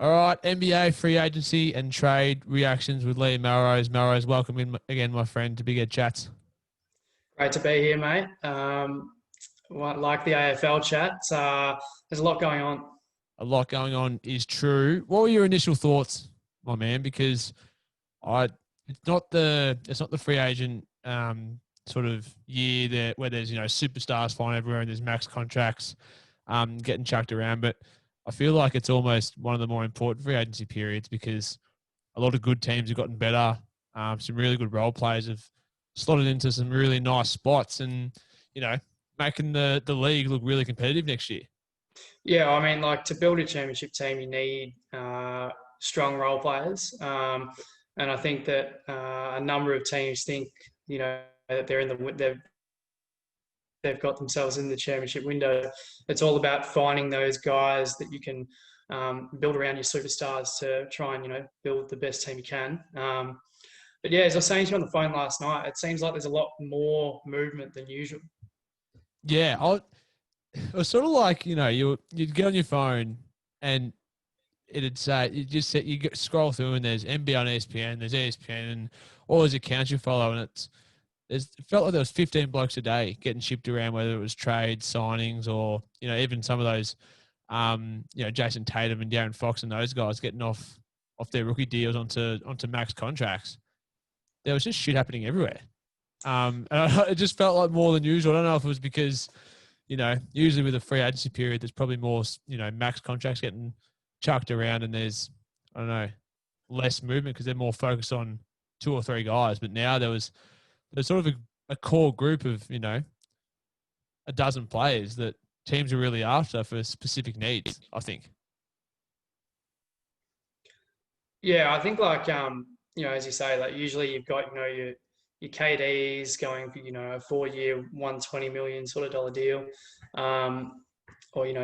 All right, NBA free agency and trade reactions with Liam Melrose. Melrose, welcome in again, my friend, to Big Ed Chats. Great to be here, mate. Like the AFL chat, there's a lot going on. A lot going on is true. What were your initial thoughts, my man? Because I, it's not the free agent sort of year that where there's superstars flying everywhere and there's max contracts getting chucked around, but I feel like it's almost one of the more important free agency periods because a lot of good teams have gotten better. Some really good role players have slotted into some really nice spots and, you know, making the league look really competitive next year. Yeah, I mean, like to build a championship team, you need strong role players, and I think that a number of teams think, that they've got themselves in the championship window. It's all about finding those guys that you can build around your superstars to try and build the best team you can. But yeah, as I was saying to you on the phone last night, it seems like there's a lot more movement than usual. Yeah, it was sort of like you'd get on your phone and it'd say you scroll through and there's NBA on ESPN, there's ESPN, and all those accounts you follow, and it felt like there was 15 blokes a day getting shipped around, whether it was trades, signings, or even some of those, Jason Tatum and Darren Fox and those guys getting off their rookie deals onto max contracts. There was just shit happening everywhere. And it just felt like more than usual. I don't know if it was because, usually with a free agency period, there's probably more, max contracts getting chucked around and there's, I don't know, less movement because they're more focused on two or three guys. But now there's sort of a core group of, a dozen players that teams are really after for specific needs, I think. Yeah, I think like as you say, like usually you've got your KDs going for a 4 year, 120 million sort of dollar deal, or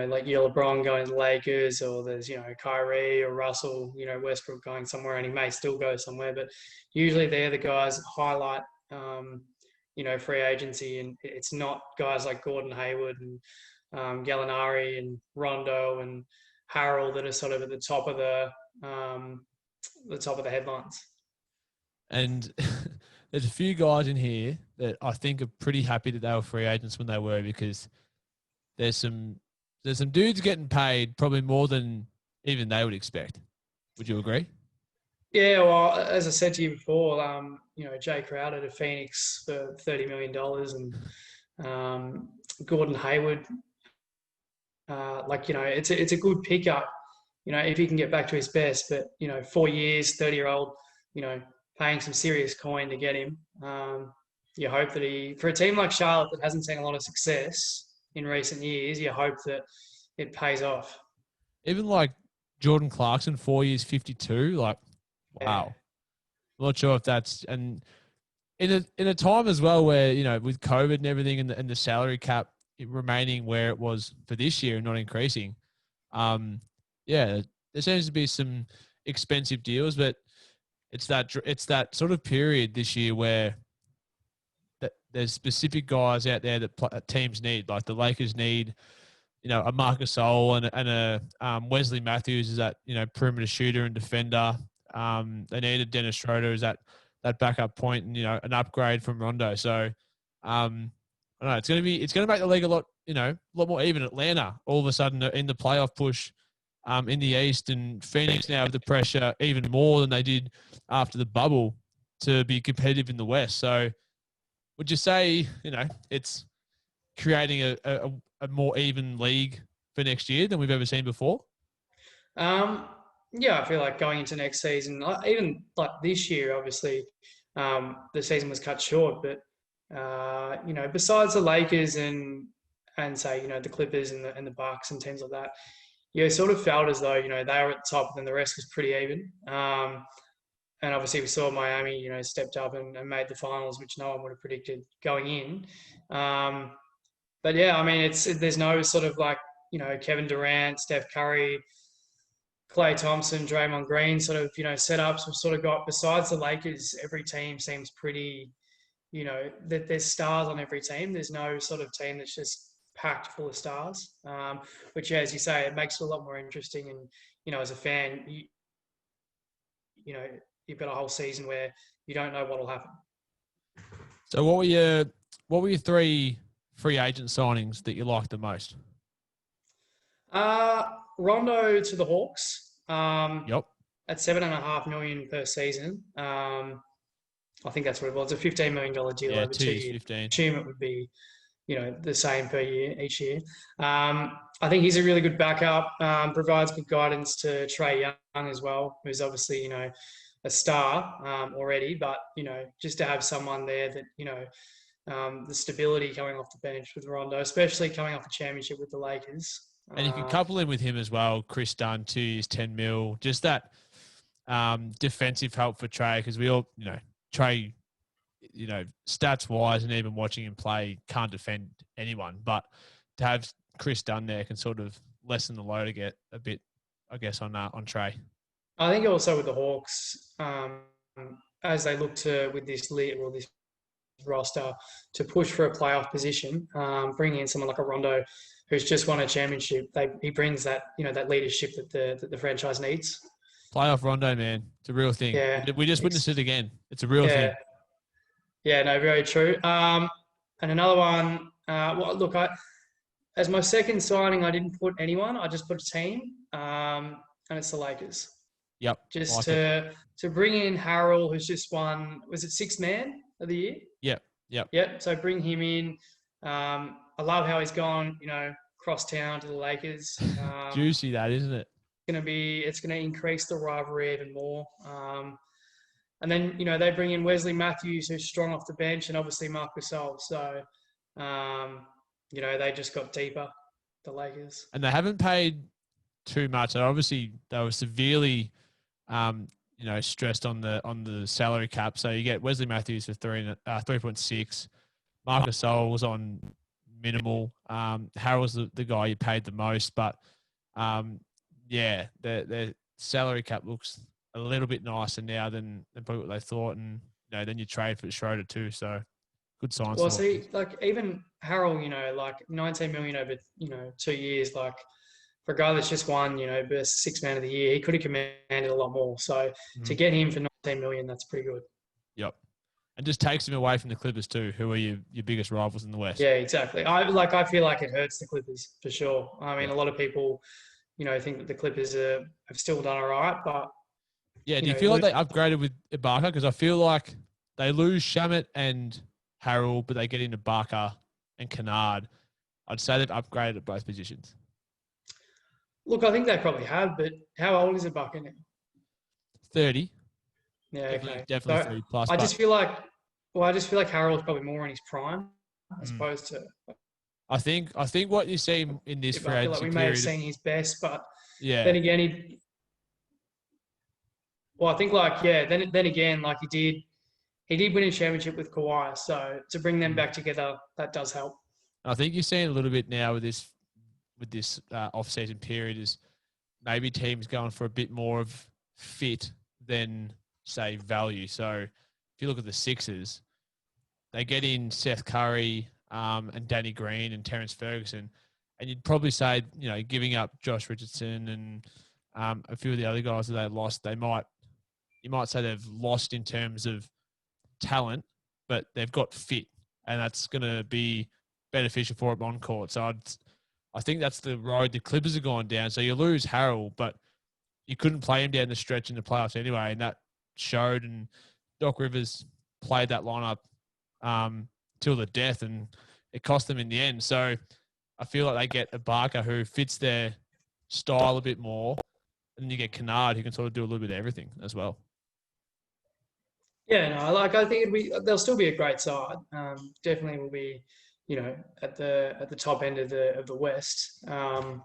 like your LeBron going to the Lakers, or there's Kyrie or Russell, Westbrook going somewhere, and he may still go somewhere, but usually they're the guys that highlight free agency, and it's not guys like Gordon Hayward and Gallinari and Rondo and Harrell that are sort of at the top of the headlines. And there's a few guys in here that I think are pretty happy that they were free agents when they were, because there's some dudes getting paid probably more than even they would expect. Would you agree? Yeah, well, as I said to you before, Jay Crowder to Phoenix for $30 million, and Gordon Hayward, it's a good pickup, if he can get back to his best. But 4 years, 30-year-old, paying some serious coin to get him. You hope that for a team like Charlotte that hasn't seen a lot of success in recent years, you hope that it pays off. Even like Jordan Clarkson, 4 years, 52. Like, wow. I'm not sure if that's in a time as well where with COVID and everything and the salary cap remaining where it was for this year and not increasing. Yeah, there seems to be some expensive deals, but it's that sort of period this year where there's specific guys out there that teams need. Like the Lakers need, a Marcus Gasol and a Wesley Matthews is that perimeter shooter and defender. They needed Dennis Schroeder as that backup point and an upgrade from Rondo. So I don't know. It's gonna make the league a lot more even. Atlanta all of a sudden in the playoff push in the East, and Phoenix now have the pressure even more than they did after the bubble to be competitive in the West. So would you say it's creating a more even league for next year than we've ever seen before? Yeah, I feel like going into next season, even like this year, obviously, the season was cut short. But besides the Lakers and say the Clippers and the Bucks and teams like that, it sort of felt as though they were at the top, and then the rest was pretty even. And obviously, we saw Miami, stepped up and made the finals, which no one would have predicted going in. But yeah, I mean, there's no sort of like Kevin Durant, Steph Curry, Klay Thompson, Draymond Green sort of setups. We've sort of got, besides the Lakers, every team seems pretty. That there's stars on every team. There's no sort of team that's just packed full of stars, which, as you say, it makes it a lot more interesting. And as a fan, you know, you've got a whole season where you don't know what will happen. So what were your three free agent signings that you liked the most? Rondo to the Hawks Yep. at 7.5 million per season. I think that's what it was. A $15 million deal Yeah, over 2 2 years, years. 15. Assume it would be, the same per year each year. I think he's a really good backup. Provides good guidance to Trae Young as well, who's obviously a star already. But just to have someone there that the stability coming off the bench with Rondo, especially coming off a championship with the Lakers. And you can couple in with him as well, Chris Dunn, 2 years, 10 mil. Just that defensive help for Trey, because we all, Trey, stats wise, and even watching him play, can't defend anyone. But to have Chris Dunn there can sort of lessen the load a bit, I guess, on Trey. I think also with the Hawks, as they look to with this roster to push for a playoff position, bringing in someone like a Rondo who's just won a championship, he brings that that leadership that the franchise needs. Playoff Rondo, man, it's a real thing. Yeah, We just witnessed it again. It's a real thing. Yeah, no, very true. And another one. Look, as my second signing, I didn't put anyone. I just put a team, and it's the Lakers. Yep. Just to bring in Harrell, who's just won. Was it Sixth Man of the Year? Yep. So bring him in. I love how he's gone. Cross town to the Lakers. Juicy, that isn't it? It's going to increase the rivalry even more. And then, they bring in Wesley Matthews, who's strong off the bench, and obviously Marc Gasol. So, they just got deeper, the Lakers. And they haven't paid too much. Obviously, they were severely, stressed on the salary cap. So you get Wesley Matthews for 3.6. Marc Gasol was on minimal. Harrell's the guy you paid the most. But, their salary cap looks a little bit nicer now than probably what they thought, and then you trade for Schroeder too. So good signs. Well, see, like even Harrell, like 19 million over 2 years, like for a guy that's just won, best sixth man of the year, he could have commanded a lot more. So to get him for 19 million, that's pretty good. Yep, and just takes him away from the Clippers too, who are your biggest rivals in the West. Yeah, exactly. I feel like it hurts the Clippers for sure. I mean, a lot of people, think that the Clippers have still done all right, but. Yeah, do you feel like they upgraded with Ibaka? Because I feel like they lose Shamet and Harrell, but they get into Ibaka and Kennard. I'd say they've upgraded at both positions. Look, I think they probably have, but how old is Ibaka now? 30. Yeah, definitely 30 plus. I just feel like Harrell's probably more in his prime as opposed to. I think what you see in this free agency we may have seen his best, but yeah. Then again, I think then again, like he did win a championship with Kawhi. So to bring them back together, that does help. I think you're seeing a little bit now with this off-season period is maybe teams going for a bit more of fit than say value. So if you look at the Sixers, they get in Seth Curry and Danny Green and Terrence Ferguson, and you'd probably say giving up Josh Richardson and a few of the other guys that they lost, you might say they've lost in terms of talent, but they've got fit, and that's going to be beneficial for them on court. So I think that's the road the Clippers have gone down. So you lose Harrell, but you couldn't play him down the stretch in the playoffs anyway, and that showed. And Doc Rivers played that lineup till the death, and it cost them in the end. So I feel like they get Ibaka who fits their style a bit more, and then you get Kennard who can sort of do a little bit of everything as well. Yeah, no, I think they'll still be a great side. Definitely will be, at the top end of the West. But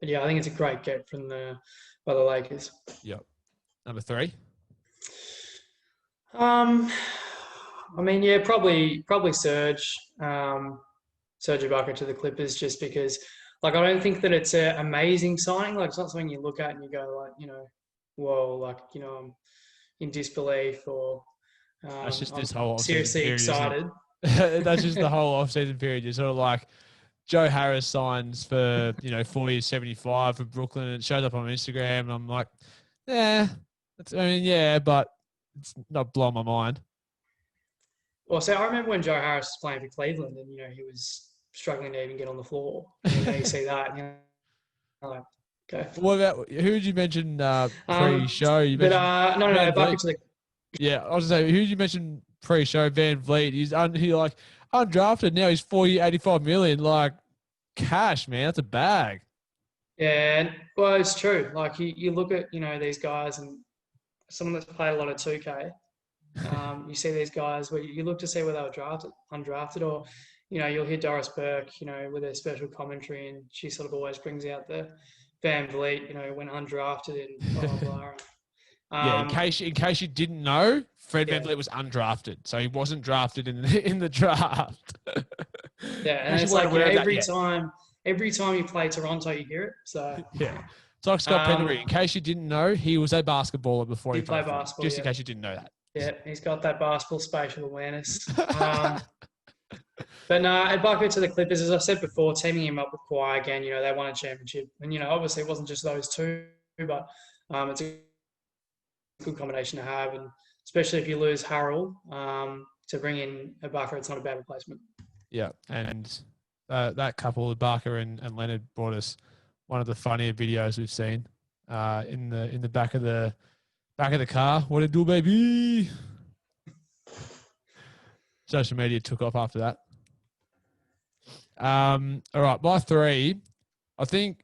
yeah, I think it's a great get by the Lakers. Yep. Number 3. I mean, yeah, probably Serge Ibaka to the Clippers, just because, like, I don't think that it's an amazing signing. Like, it's not something you look at and you go like, whoa, like, I'm in disbelief, or that's just this whole seriously period, excited. That's just the whole off-season period. You're sort of like, Joe Harris signs for 4 years 75 for Brooklyn, and it shows up on Instagram, and I'm like, yeah, but it's not blowing my mind. Well, so I remember when Joe Harris was playing for Cleveland, and he was struggling to even get on the floor. And then you see that, and you're like, okay. What about who did you mention Um, pre-show? You but mentioned no, Van back Vliet. into the Yeah, I was gonna say, who did you mention pre-show? Van Vliet. He like undrafted now. He's 4 year 85 million. Like cash, man. That's a bag. yeah. Well, it's true. Like you look at these guys, and someone that's played a lot of 2K. You see these guys where you look to see where they were drafted, undrafted, or you'll hear Doris Burke, with her special commentary, and she sort of always brings out the Van Vliet, when undrafted and blah blah blah. Yeah, in case you didn't know, Fred Yeah. VanVleet was undrafted, so he wasn't drafted in the draft. Yeah, and it's like every time you play Toronto, you hear it. So yeah, it's like Scott Pendlebury. In case you didn't know, he was a basketballer before he played basketball. Just in case you didn't know that. Yeah, he's got that basketball spatial awareness. But no, Ibaka to the Clippers, as I said before, teaming him up with Kawhi again, they won a championship. And, obviously it wasn't just those two, but it's a good combination to have. And especially if you lose Harrell, to bring in Ibaka, it's not a bad replacement. Yeah, and that couple, Ibaka and Leonard, brought us one of the funnier videos we've seen in the back of the car. What it do, baby? Social media took off after that. All right, my three. I think.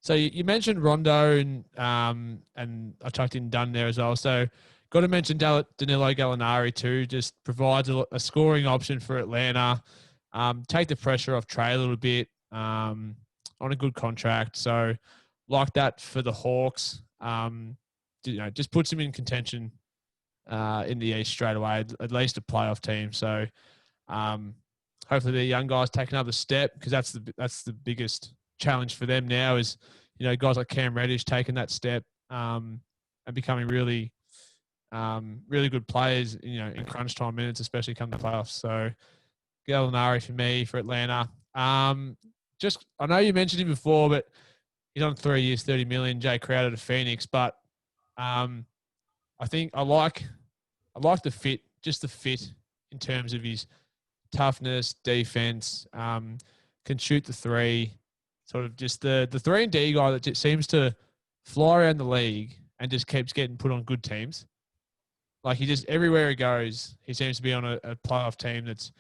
So you mentioned Rondo and I chucked in Dunn there as well. So got to mention Danilo Gallinari too. Just provides a scoring option for Atlanta. Take the pressure off Trey a little bit. On a good contract. So like that for the Hawks. Just puts him in contention in the East straight away, at least a playoff team. So hopefully the young guys take another step, because that's the biggest challenge for them now is, guys like Cam Reddish taking that step and becoming really, really good players, in crunch time minutes, especially come the playoffs. So Gallinari for me, for Atlanta. I know you mentioned him before, but he's on 3 years, 30 million, Jay Crowder to Phoenix, but I think I like the fit, just the fit in terms of his toughness, defense, can shoot the three, sort of just the 3-and-D guy that just seems to fly around the league and just keeps getting put on good teams. Like he just, everywhere he goes, he seems to be on a playoff team that's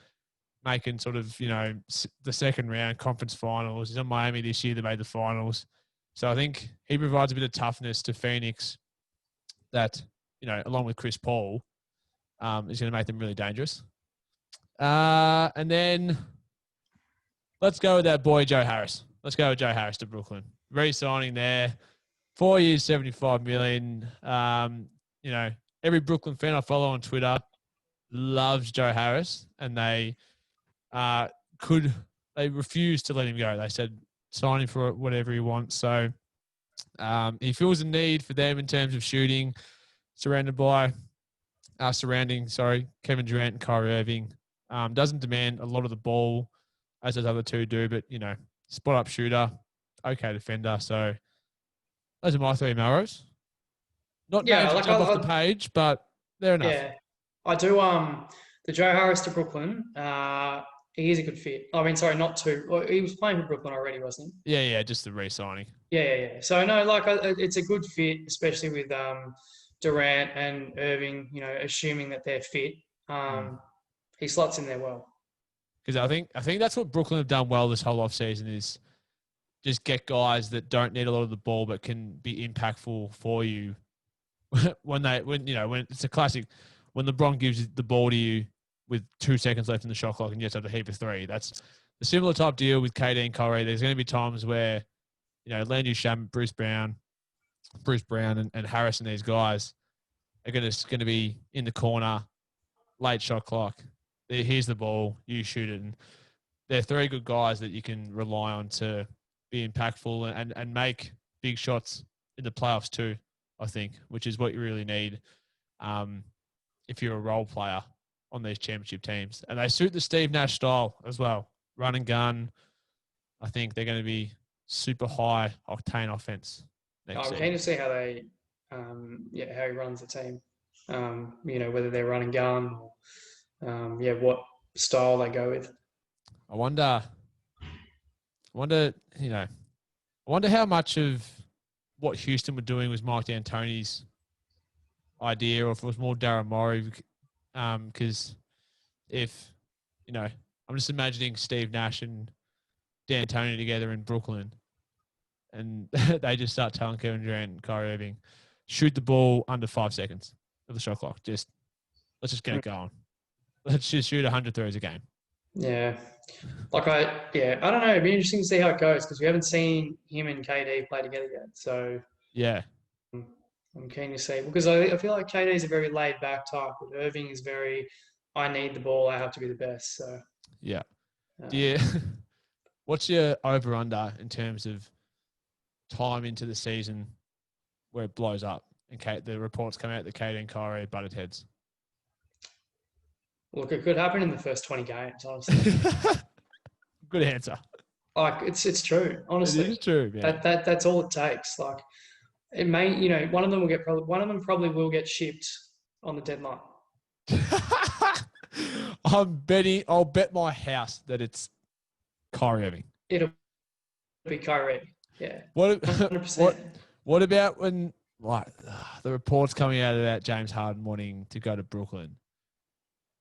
making sort of, the second round conference finals. He's on Miami this year. They made the finals. So I think he provides a bit of toughness to Phoenix that, along with Chris Paul, is going to make them really dangerous. And then let's go with that boy, Joe Harris. Let's go with Joe Harris to Brooklyn. Re-signing there. 4 years, 75 million. Every Brooklyn fan I follow on Twitter loves Joe Harris, and they refused to let him go. They said sign him for whatever he wants. So he feels a need for them in terms of shooting, surrounding Kevin Durant and Kyrie Irving. Doesn't demand a lot of the ball as those other two do, but spot up shooter, okay defender. So those are my three, Melrose. Not names that jump off the page, but they're enough. Yeah, I do. The Joe Harris to Brooklyn. He is a good fit. I mean, sorry, not two. Well, he was playing for Brooklyn already, wasn't he? Yeah, just the re-signing. Yeah. So no, it's a good fit, especially with Durant and Irving. Assuming that they're fit, he slots in there well. Because I think that's what Brooklyn have done well this whole offseason is just get guys that don't need a lot of the ball but can be impactful for you when it's a classic. When LeBron gives the ball to you with 2 seconds left in the shot clock and you just have to heap a three. That's a similar type deal with KD and Kyrie. There's going to be times where, Landry Shamet, Bruce Brown and Harris and these guys are going to be in the corner, late shot clock. Here's the ball, you shoot it. And they're three good guys that you can rely on to be impactful and make big shots in the playoffs too, I think, which is what you really need if you're a role player on these championship teams. And they suit the Steve Nash style as well. run and gun. I think they're going to be super high octane offense next I'm season. keen to see how they, how he runs the team. Whether they're run and gun, or, what style they go with. I wonder, I wonder how much of what Houston were doing was Mike D'Antoni's idea, or if it was more Daryl Morey. Because if, I'm just imagining Steve Nash and D'Antoni together in Brooklyn, and they just start telling Kevin Durant and Kyrie Irving, shoot the ball under 5 seconds of the shot clock. Let's just get it going. Let's just shoot 100 throws a game. Yeah. I don't know. It'd be interesting to see how it goes because we haven't seen him and KD play together yet. So yeah, I'm keen to see because I feel like KD is a very laid back type, but Irving is very, I need the ball. I have to be the best. So yeah. What's your over under in terms of time into the season where it blows up and the reports come out that KD and Kyrie butted heads? Look, it could happen in the first 20 games, honestly. Good answer. Like it's true, honestly. It is true, man. That's all it takes. Like it may, one of them probably will get shipped on the deadline. I'll bet my house that it's Kyrie Irving. It'll be Kyrie. Yeah. What 100%. What about when the reports coming out about James Harden wanting to go to Brooklyn?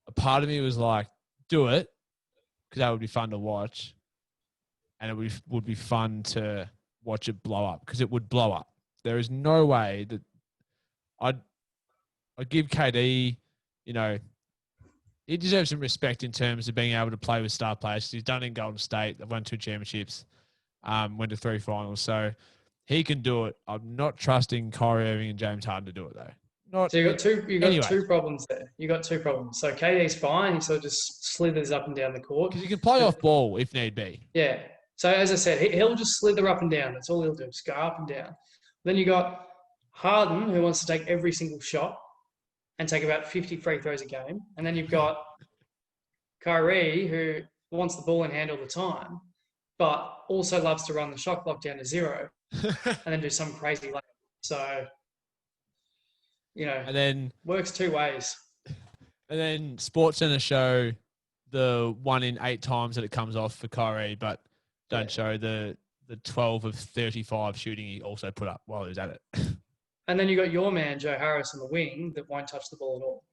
A part of me was like, do it, because that would be fun to watch, and it would be fun to watch it blow up, because it would blow up. There is no way that I'd give KD, he deserves some respect in terms of being able to play with star players. He's done it in Golden State. They've won 2 championships, went to 3 finals, so he can do it. I'm not trusting Kyrie Irving and James Harden to do it though. So you got two problems there. You got 2 problems. So KD's fine. He sort of just slithers up and down the court. Because he can play off ball if need be. Yeah. So as I said, he'll just slither up and down. That's all he'll do. Just go up and down. Then you got Harden, who wants to take every single shot and take about 50 free throws a game. And then you've got Kyrie, who wants the ball in hand all the time, but also loves to run the shot clock down to 0 and then do some crazy layup. So, and then works 2 ways. And then SportsCenter show the 1 in 8 times that it comes off for Kyrie, but don't show the 12 of 35 shooting he also put up while he was at it. And then you got your man, Joe Harris, on the wing that won't touch the ball at all.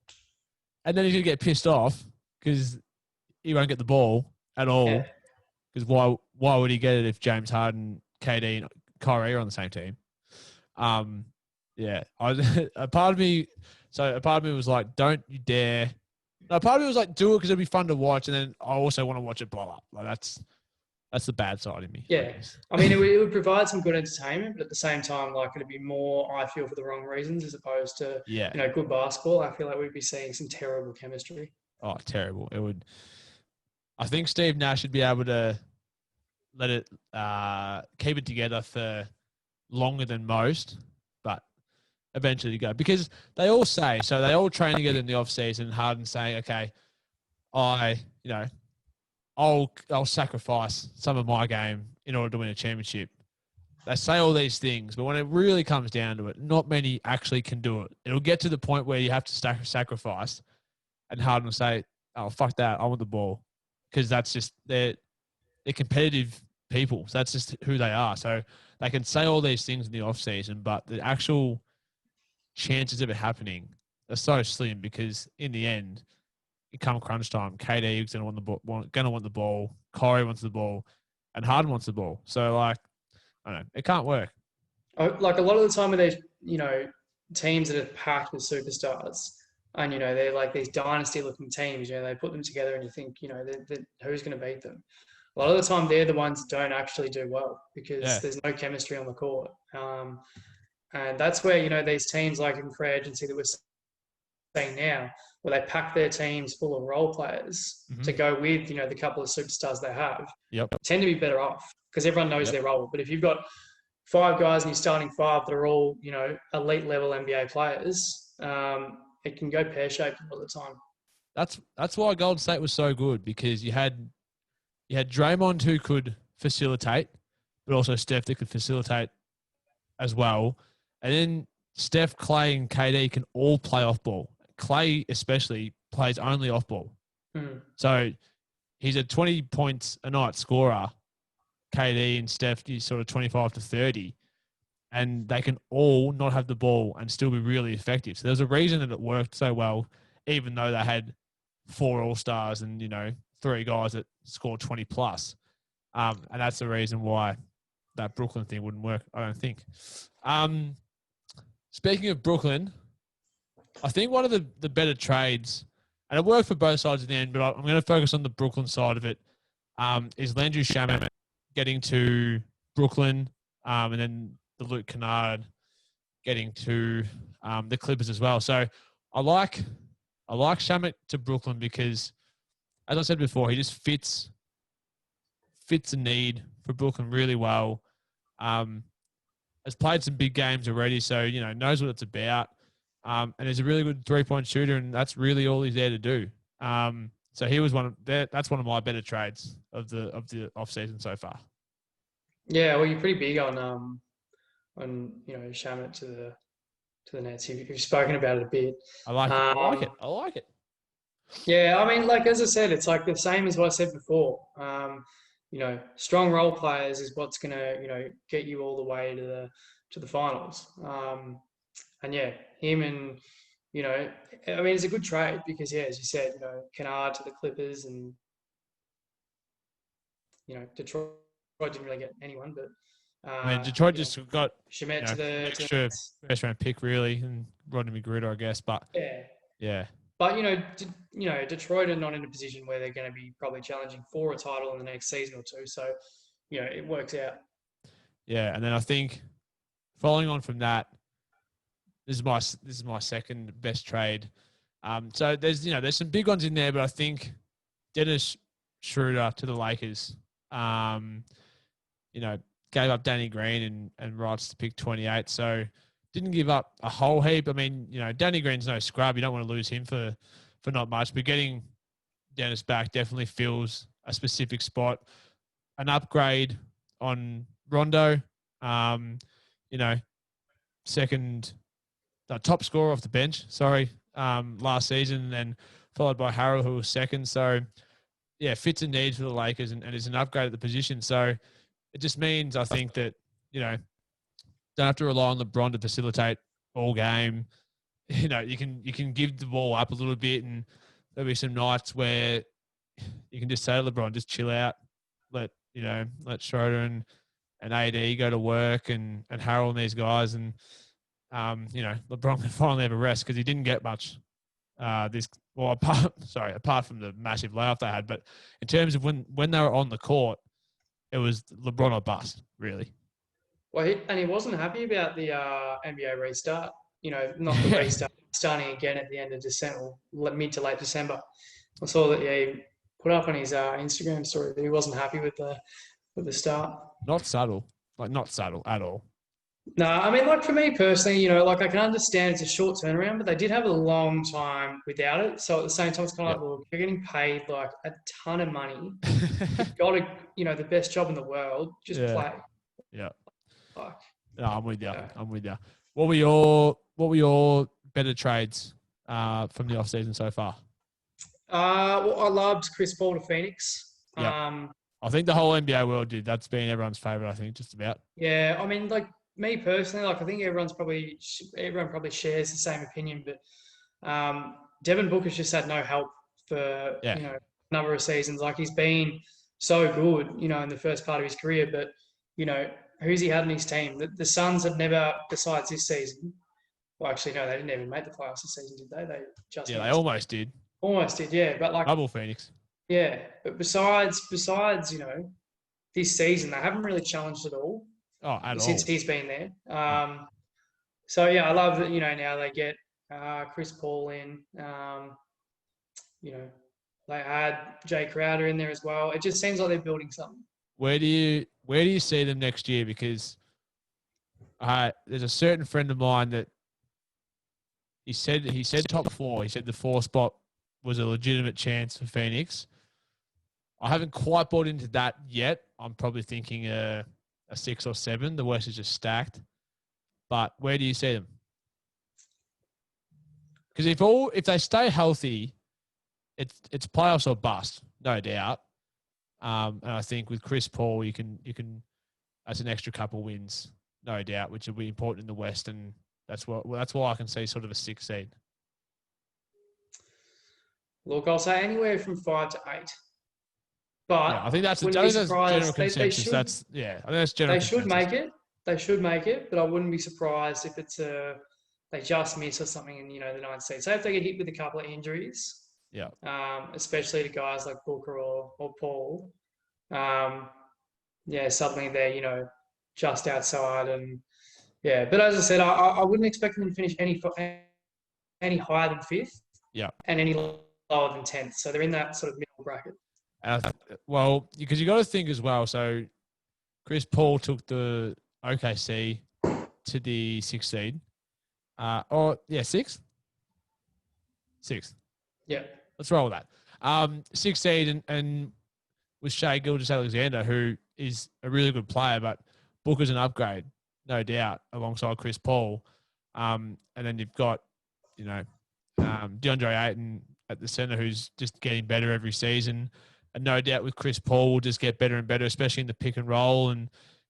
And then he's going to get pissed off because he won't get the ball at all. Because why would he get it if James Harden, KD, and Kyrie are on the same team? A part of me was like, don't you dare. No, a part of me was like, do it because it'll be fun to watch. And then I also want to watch it blow up. Like that's the bad side of me. Yeah. I mean, it would provide some good entertainment, but at the same time, like it'd be more, I feel, for the wrong reasons as opposed to, good basketball. I feel like we'd be seeing some terrible chemistry. Oh, terrible. It would. I think Steve Nash should be able to let it keep it together for longer than most, but eventually go. Because they all train together in the off season. Harden saying, okay, I'll sacrifice some of my game in order to win a championship. They say all these things, but when it really comes down to it, not many actually can do it. It'll get to the point where you have to sacrifice, and Harden will say, oh, fuck that, I want the ball. Because that's just, they're competitive people. So that's just who they are. So they can say all these things in the off season, but the actual chances of it happening are so slim because in the end, it come crunch time, KD is going to want the ball, Kyrie wants the ball, and Harden wants the ball. So, I don't know, it can't work. Like a lot of the time with these, teams that are packed with superstars, and they're like these dynasty-looking teams. They put them together, and you think, who's going to beat them? A lot of the time, they're the ones that don't actually do well because there's no chemistry on the court, and that's where these teams like in free agency that we're seeing now, where they pack their teams full of role players to go with, the couple of superstars they have, tend to be better off because everyone knows their role. But if you've got 5 guys and you're starting 5 that are all, elite level NBA players, it can go pear-shaped a lot of the time. That's why Golden State was so good because you had You had Draymond who could facilitate, but also Steph that could facilitate as well. And then Steph, Clay, and KD can all play off ball. Clay especially plays only off ball. Mm. So he's a 20 points a night scorer. KD and Steph is sort of 25 to 30. And they can all not have the ball and still be really effective. So there's a reason that it worked so well, even though they had 4 All-Stars and, 3 guys that scored 20 plus. And that's the reason why that Brooklyn thing wouldn't work, I don't think. Speaking of Brooklyn, I think one of the better trades, and it worked for both sides in the end, but I'm going to focus on the Brooklyn side of it, is Landry Shamet getting to Brooklyn, and then the Luke Kennard getting to the Clippers as well. So I like Shamet to Brooklyn because, as I said before, he just fits the need for Brooklyn really well. Has played some big games already, so knows what it's about. And is a really good 3-point shooter, and that's really all he's there to do. So he was that's one of my better trades of the off season so far. Yeah, well, you're pretty big on Shamet to the Nets. You've spoken about it a bit. I like it. I like it. Yeah, I mean, like as I said, it's like the same as what I said before. Strong role players is what's gonna get you all the way to the finals. And yeah, him and I mean, it's a good trade because as you said, Kennard to the Clippers and Detroit didn't really get anyone, but I mean, Detroit just got Shamet to the extra first round pick really, and Rodney McGruder, I guess. But yeah. But Detroit are not in a position where they're going to be probably challenging for a title in the next season or two. So it works out. Yeah, and then I think following on from that, this is my second best trade. So there's some big ones in there, but I think Dennis Schroeder to the Lakers, gave up Danny Green and rights to pick 28. So didn't give up a whole heap. I mean, Danny Green's no scrub. You don't want to lose him for not much. But getting Dennis back definitely fills a specific spot. An upgrade on Rondo. Second, top scorer off the bench. Last season, and then followed by Harrell, who was second. So yeah, fits a need for the Lakers and is an upgrade at the position. So it just means I think that don't have to rely on LeBron to facilitate all game. You can give the ball up a little bit, and there'll be some nights where you can just say to LeBron, just chill out, let Schroeder and AD go to work and Harrell and these guys, and LeBron can finally have a rest because he didn't get much apart from the massive layoff they had. But in terms of when they were on the court, it was LeBron or bust, really. Well, he wasn't happy about the NBA restart. Not the restart, starting again at the end of December, mid to late December. I saw that he put up on his Instagram story that he wasn't happy with the start. Not subtle at all. No, I mean, like for me personally, I can understand it's a short turnaround, but they did have a long time without it. So at the same time, it's kind of like, well, you're getting paid like a ton of money. You've got the best job in the world. Just play. Yeah. Like, no, I'm with you. I'm with you. What were your better trades from the off season so far? Well, I loved Chris Paul to Phoenix. Yeah. I think the whole NBA world did. That's been everyone's favorite, I think, just about. Yeah, I mean, like me personally, like I think everyone probably shares the same opinion, but Devin Booker's just had no help for a number of seasons. Like he's been so good, in the first part of his career, but who's he had in his team? The Suns have never, besides this season. Well, actually, no, they didn't even make the playoffs this season, did they? They just they almost did. Almost did, yeah. But like double Phoenix. Yeah, but besides, this season they haven't really challenged at all. Oh, at since all. He's been there. So yeah, I love that. Now they get Chris Paul in. They add Jay Crowder in there as well. It just seems like they're building something. Where do you see them next year? Because there's a certain friend of mine that he said top 4. He said the 4 spot was a legitimate chance for Phoenix. I haven't quite bought into that yet. I'm probably thinking a 6 or 7. The West is just stacked. But where do you see them? Because if they stay healthy, it's playoffs or bust, no doubt. And I think with Chris Paul, you can as an extra couple wins, no doubt, which will be important in the West, and that's why I can see sort of a 6 seed. Look, I'll say anywhere from 5 to 8. But yeah, I think that's wouldn't be general surprised. consensus. They should. I think that's general They consensus. should make it. They should make it, but I wouldn't be surprised if it's they just miss or something in the 9th seed. So if they get hit with a couple of injuries, Yeah. Especially to guys like Booker or Paul, suddenly they're just outside and But as I said, I wouldn't expect them to finish any higher than 5th. Yeah. And any lower than 10th. So they're in that sort of middle bracket. Well, because you got to think as well. So Chris Paul took the OKC to the 6th seed. 6th? 6th. Yeah. Let's roll with that. 6th seed and with Shai Gilgeous-Alexander, who is a really good player, but Booker's an upgrade, no doubt, alongside Chris Paul. And then you've got, DeAndre Ayton at the center, who's just getting better every season. And no doubt with Chris Paul will just get better and better, especially in the pick and roll. And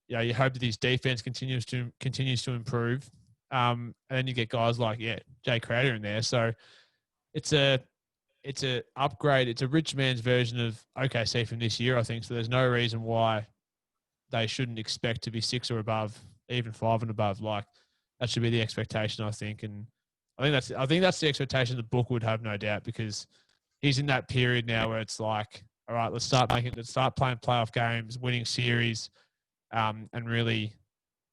you hope that his defense continues to improve. And then you get guys like Jay Crowder in there. So it's a upgrade. It's a rich man's version of OKC from this year, I think. So there's no reason why they shouldn't expect to be 6 or above, even 5 and above. Like that should be the expectation, I think. And I think that's the expectation the book would have, no doubt, because he's in that period now where it's like, all right, let's start playing playoff games, winning series, and really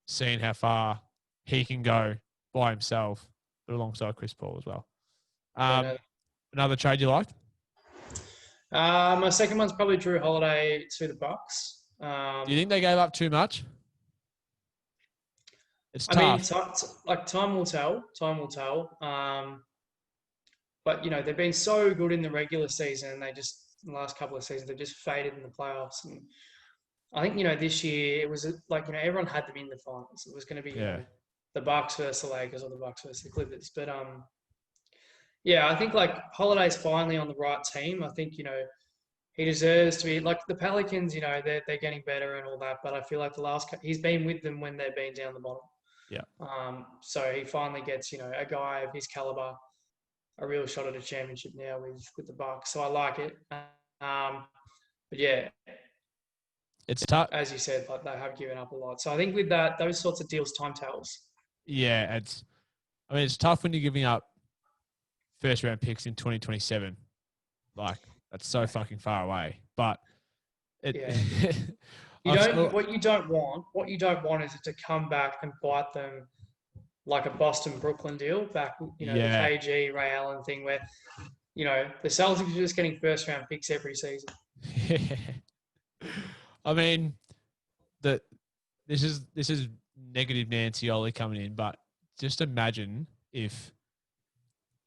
seeing how far he can go by himself, but alongside Chris Paul as well. Another trade you liked? My second one's probably Drew Holiday to the Bucks. Do you think they gave up too much? It's tough. Time will tell. Time will tell. But they've been so good in the regular season, and in the last couple of seasons they've just faded in the playoffs. And I think this year it was everyone had them in the finals. It was going to be the Bucks versus the Lakers or the Bucks versus the Clippers. But I think Holiday's finally on the right team. I think he deserves to be like the Pelicans. They're getting better and all that. But I feel like he's been with them when they've been down the bottom. Yeah. So he finally gets a guy of his caliber a real shot at a championship now with the Bucks. So I like it. But it's tough. As you said, they have given up a lot. So I think with those sorts of deals, time tells. Yeah, it's tough when you're giving up first round picks in 2027. Like that's so fucking far away. But what you don't want is it to come back and bite them like a Boston-Brooklyn deal back, the KG, Ray Allen thing where, the Celtics are just getting first-round picks every season. I mean, this is negative Nancy Ollie coming in, but just imagine if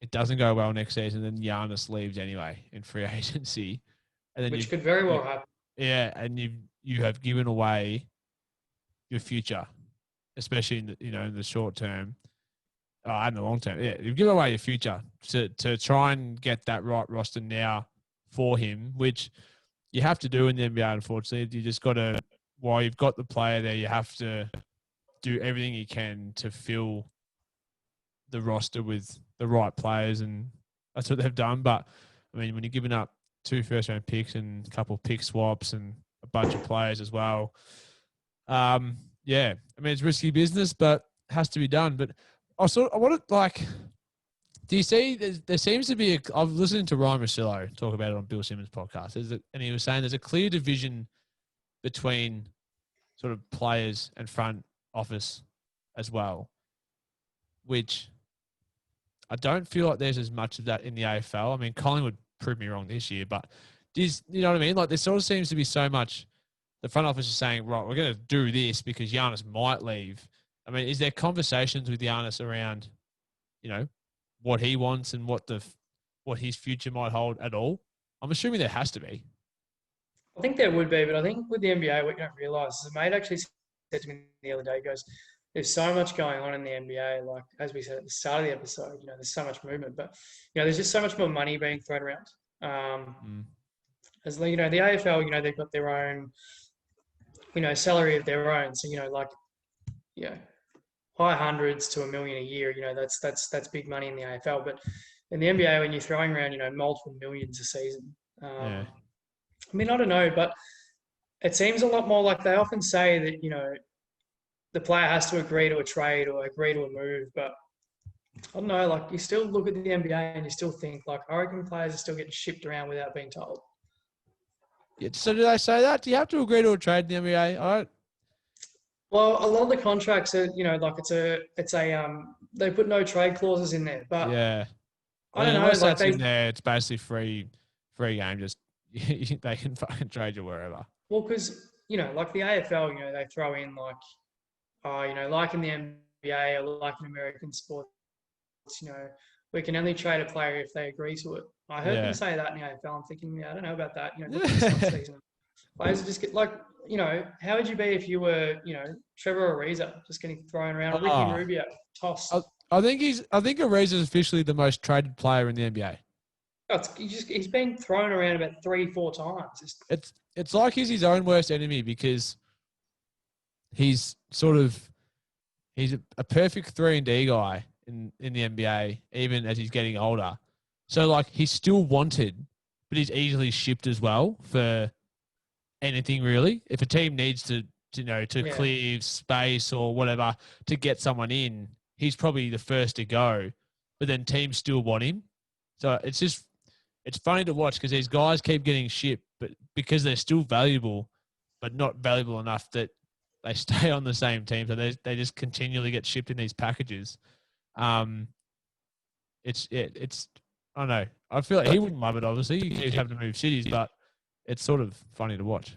it doesn't go well next season, then Giannis leaves anyway in free agency, and then which could very well happen. Yeah, and you have given away your future, especially in the short term, and the long term. Yeah, you've given away your future to try and get that right roster now for him, which you have to do in the NBA. Unfortunately, you just got to. While you've got the player there, you have to do everything you can to fill the roster with the right players, and that's what they've done. But I mean, when you're giving up 2 first-round picks and a couple of pick swaps and a bunch of players as well, I mean, it's risky business, but it has to be done. But do you see there seems to be I've listened to Ryan Russillo talk about it on Bill Simmons' podcast, and he was saying there's a clear division between sort of players and front office as well, which I don't feel like there's as much of that in the AFL. I mean, Collingwood proved me wrong this year, but you know what I mean? Like there sort of seems to be so much the front office is saying, right, we're going to do this because Giannis might leave. I mean, is there conversations with Giannis around, what he wants and what his future might hold at all? I'm assuming there has to be. I think there would be, but I think with the NBA, what you don't realise is a mate actually said to me the other day, he goes, there's so much going on in the NBA, like as we said at the start of the episode, there's so much movement, but there's just so much more money being thrown around. Mm. As the AFL, they've got their own, salary of their own. So, high hundreds to $1 million a year, that's big money in the AFL. But in the NBA, when you're throwing around, multiple millions a season, Yeah. I mean, I don't know, but it seems a lot more like they often say that, the player has to agree to a trade or agree to a move. But I don't know, like you still look at the NBA and you still think like, I reckon players are still getting shipped around without being told. Yeah, so do they say that? Do you have to agree to a trade in the NBA? Well, a lot of the contracts are, like they put no trade clauses in there, but Yeah. I don't know, unless like that's in there, it's basically free game. Just they can fucking trade you wherever. well, because like the AFL, they throw in like, like in the NBA or like in American sports, we can only trade a player if they agree to it. I heard them say that in the AFL. I'm thinking, yeah, I don't know about that. Look at this last season. Players just get like, how would you be if you were, Trevor Ariza just getting thrown around, Ricky Rubio, tossed. I think Ariza is officially the most traded player in the NBA. He's been thrown around about 3-4 times. It's like he's his own worst enemy because he's a perfect 3-and-D guy in the NBA, even as he's getting older. So like he's still wanted, but he's easily shipped as well for anything really. If a team needs to clear space or whatever to get someone in, he's probably the first to go. But then teams still want him. So it's funny to watch because these guys keep getting shipped, but because they're still valuable, but not valuable enough that they stay on the same team. So they just continually get shipped in these packages. It's I don't know. I feel like he wouldn't love it, obviously. He'd have to move cities, but it's sort of funny to watch.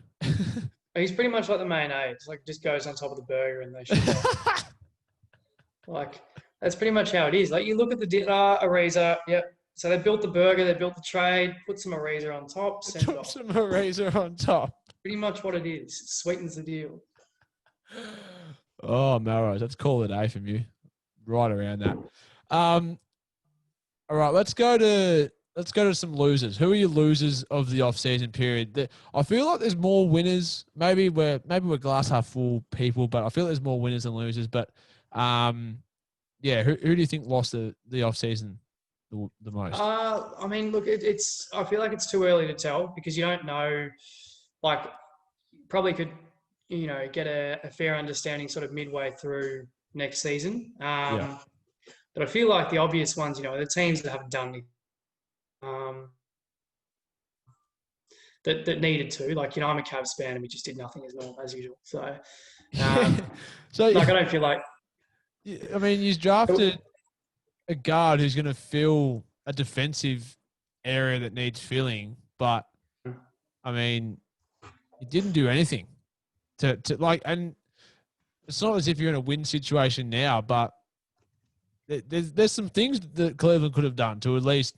He's pretty much like the mayonnaise, like just goes on top of the burger and they ship it. Like that's pretty much how it is. Like you look at the Ariza, yep. So they built the burger, they built the trade, put some Ariza on top, sent it off. Some Ariza on top. Pretty much what it is. It sweetens the deal. Oh, Melrose, let's call it a from you. Right around that. All right, let's go to some losers. Who are your losers of the off-season period? I feel like there's more winners. Maybe we're glass half full people, but I feel there's more winners than losers. But who do you think lost the off-season the most? I mean, look, I feel like it's too early to tell because you don't know. Like, probably could get a fair understanding sort of midway through next season. But I feel like the obvious ones, the teams that haven't done anything, that needed to. Like, I'm a Cavs fan and we just did nothing as usual. So, I don't feel like. I mean, you drafted a guard who's going to fill a defensive area that needs filling, but I mean, he didn't do anything to and it's not as if you're in a win situation now, but there's some things that Cleveland could have done to at least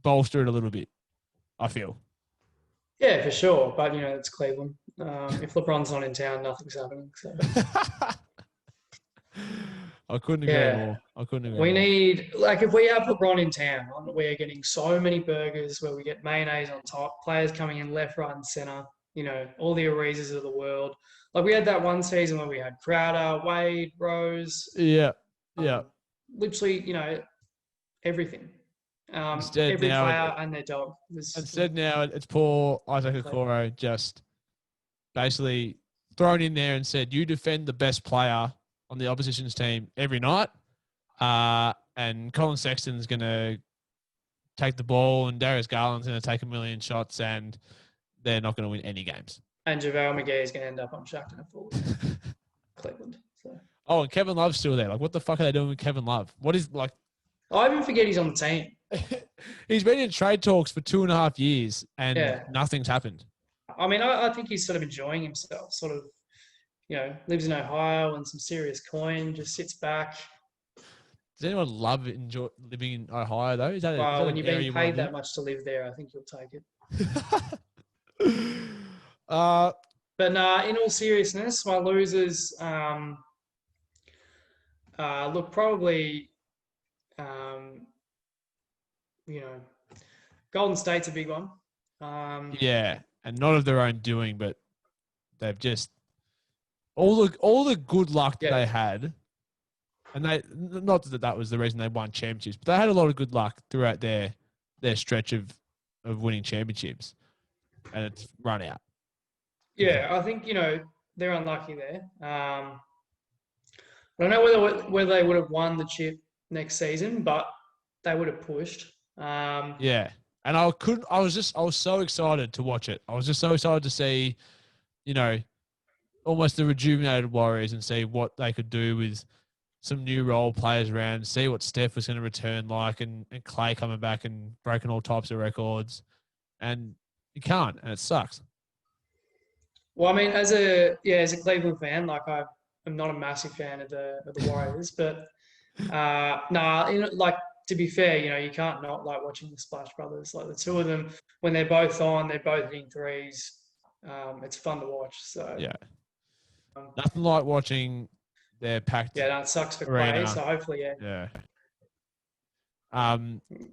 bolster it a little bit, I feel. Yeah, for sure. But, it's Cleveland. If LeBron's not in town, nothing's happening. So. I couldn't agree more. We need, like, if we have LeBron in town, we're getting so many burgers where we get mayonnaise on top, players coming in left, right, and center, all the Arizas of the world. Like, we had that one season where we had Crowder, Wade, Rose. Yeah. Literally, everything. Instead every now player and their dog. Instead now it's poor Isaac Okoro just basically thrown in there and said, you defend the best player on the opposition's team every night. And Colin Sexton's going to take the ball and Darius Garland's going to take 1 million shots and they're not going to win any games. And JaVale McGee is going to end up on Shackleton forward. Cleveland. So. Oh, and Kevin Love's still there. Like, what the fuck are they doing with Kevin Love? What is, like... I even forget he's on the team. He's been in trade talks for 2.5 years and nothing's happened. I mean, I think he's sort of enjoying himself, sort of, lives in Ohio and some serious coin, just sits back. Does anyone love living in Ohio, though? Is that when you're being paid that much to live there, I think you'll take it. But in all seriousness, my losers look probably, um, you know, Golden State's a big one. Yeah, and not of their own doing, but they've just all the good luck that Yeah, they had, and they not that was the reason they won championships, but they had a lot of good luck throughout their stretch of winning championships, and it's run out. yeah. I think they're unlucky there. I don't know whether they would have won the chip next season, but they would have pushed. Yeah, and I was so excited to watch it. I was just so excited to see, you know, almost the rejuvenated Warriors and see what they could do with some new role players around, see what Steph was going to return like, and Clay coming back and breaking all types of records. And you can't, and it sucks. Well, I mean, as a Cleveland fan, like I'm not a massive fan of the Warriors, but like to be fair, you can't not like watching the Splash Brothers. Like the two of them, when they're both on, they're both hitting threes. It's fun to watch. So Yeah, nothing like watching their packed yeah, that sucks for arena. Clay. So hopefully, yeah. Yeah.